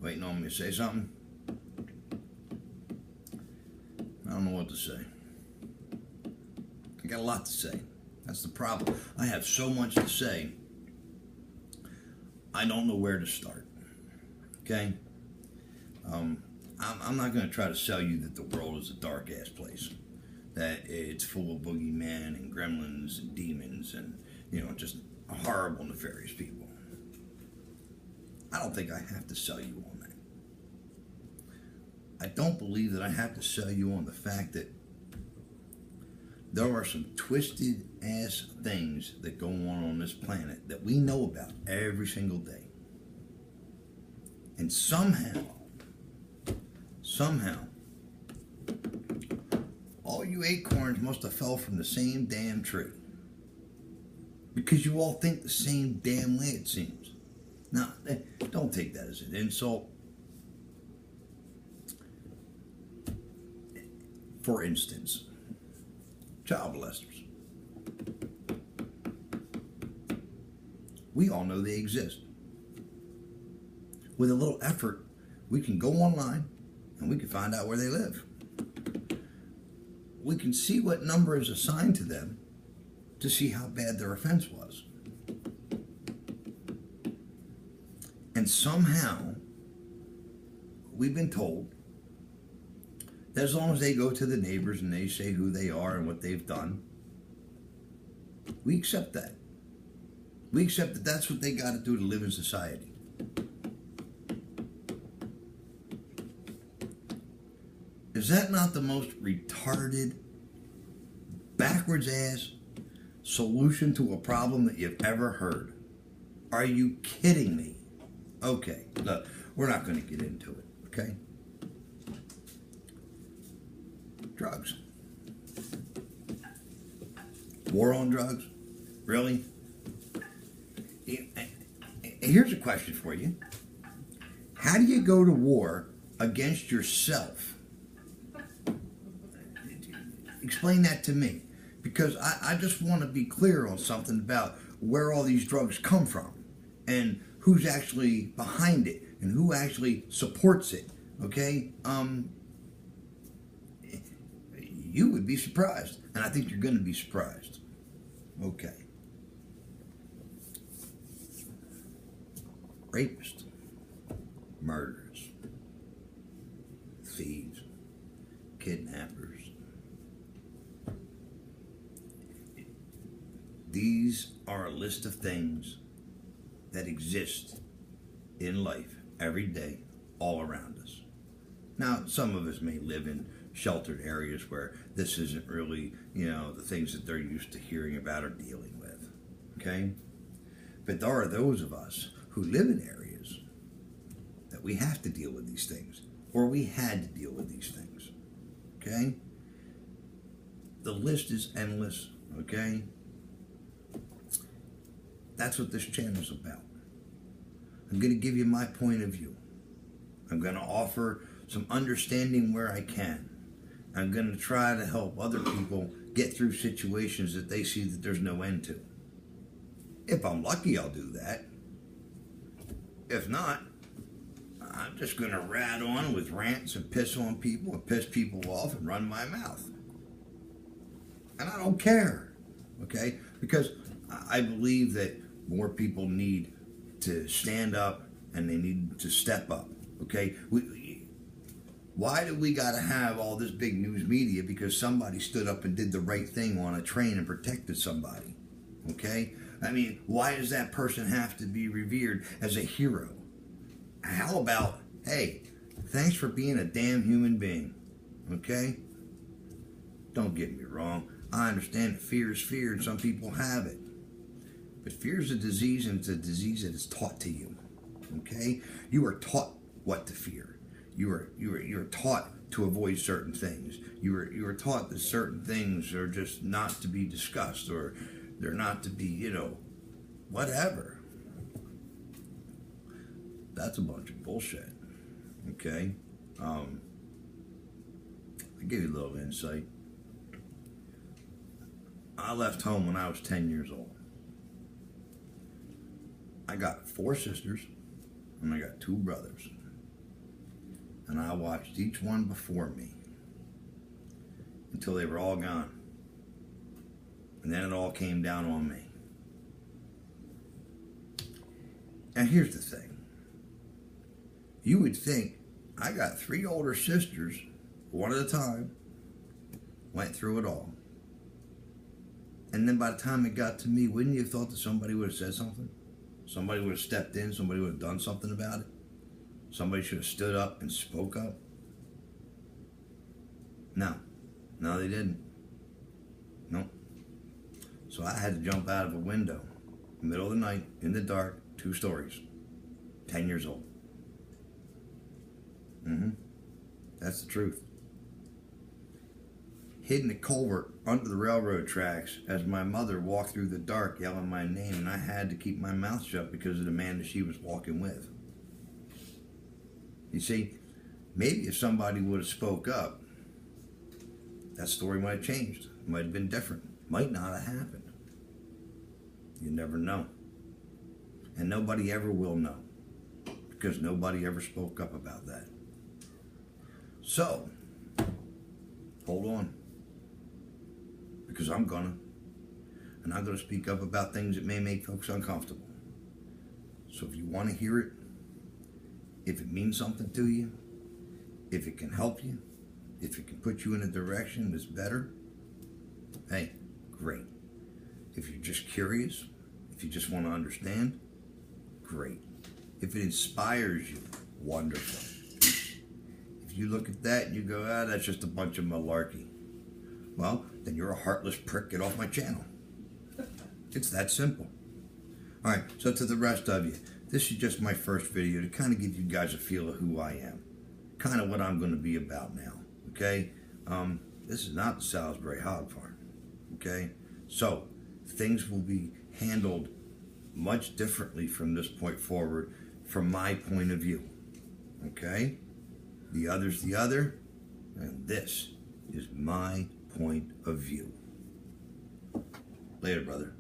Waiting on me to say something? I don't know what to say. I got a lot to say. That's the problem. I have so much to say, I don't know where to start. Okay? I'm not going to try to sell you that the world is a dark-ass place. That it's full of boogeymen and gremlins and demons and, just horrible, nefarious people. I don't think I have to sell you on that. I don't believe that I have to sell you on the fact that there are some twisted ass things that go on this planet that we know about every single day. And somehow, all you acorns must have fell from the same damn tree. Because you all think the same damn way, it seems. Now, don't take that as an insult. For instance, child molesters. We all know they exist. With a little effort, we can go online and we can find out where they live. We can see what number is assigned to them to see how bad their offense was. And somehow, we've been told that as long as they go to the neighbors and they say who they are and what they've done, we accept that. We accept that that's what they got to do to live in society. Is that not the most retarded, backwards ass solution to a problem that you've ever heard? Are you kidding me? Okay, look, we're not going to get into it, okay? Drugs. War on drugs? Really? Here's a question for you. How do you go to war against yourself? Explain that to me. Because I just want to be clear on something about where all these drugs come from and who's actually behind it and who actually supports it. Okay? You would be surprised. And I think you're going to be surprised. Okay. Rapists, murderers, thieves, kidnappers. These are a list of things that exist in life every day all around us. Now, some of us may live in sheltered areas where this isn't really, the things that they're used to hearing about or dealing with, okay? But there are those of us who live in areas that we have to deal with these things, or we had to deal with these things, okay? The list is endless, okay? That's what this channel is about. I'm going to give you my point of view. I'm going to offer some understanding where I can. I'm going to try to help other people get through situations that they see that there's no end to. If I'm lucky, I'll do that. If not, I'm just going to rat on with rants and piss on people and piss people off and run my mouth. And I don't care, okay? Because I believe that more people need to stand up and they need to step up, okay? Why do we got to have all this big news media? Because somebody stood up and did the right thing on a train and protected somebody, okay? I mean, why does that person have to be revered as a hero? How about, hey, thanks for being a damn human being, okay? Don't get me wrong. I understand that fear is fear and some people have it. But fear is a disease, and it's a disease that is taught to you, okay? You are taught what to fear. You're taught to avoid certain things. You are taught that certain things are just not to be discussed, or they're not to be, whatever. That's a bunch of bullshit, okay? I'll give you a little insight. I left home when I was 10 years old. I got 4 sisters, and I got 2 brothers. and I watched each one before me until they were all gone. And then it all came down on me. And here's the thing. You would think I got 3 older sisters, one at a time, went through it all. And then by the time it got to me, wouldn't you have thought that somebody would have said something? Somebody would have stepped in, somebody would have done something about it. Somebody should have stood up and spoke up. No, they didn't. No. So I had to jump out of a window, middle of the night, in the dark, 2 stories, 10 years old. That's the truth. Hid in a culvert under the railroad tracks as my mother walked through the dark yelling my name, and I had to keep my mouth shut because of the man that she was walking with. You see, maybe if somebody would have spoke up, that story might have changed. It might have been different. Might not have happened. You never know. And nobody ever will know, because nobody ever spoke up about that. So, hold on. Because I'm gonna. And I'm gonna speak up about things that may make folks uncomfortable. So if you want to hear it, if it means something to you, if it can help you, if it can put you in a direction that's better, hey, great. If you're just curious, if you just want to understand, great. If it inspires you, wonderful. If you look at that and you go, that's just a bunch of malarkey, well, then you're a heartless prick. Get off my channel. It's that simple. All right, so to the rest of you, this is just my first video to kind of give you guys a feel of who I am, kind of what I'm going to be about now, okay? This is not the Salisbury Hog Farm, okay? So things will be handled much differently from this point forward, from my point of view, okay? The other's the other, and this is my point of view. Later, brother.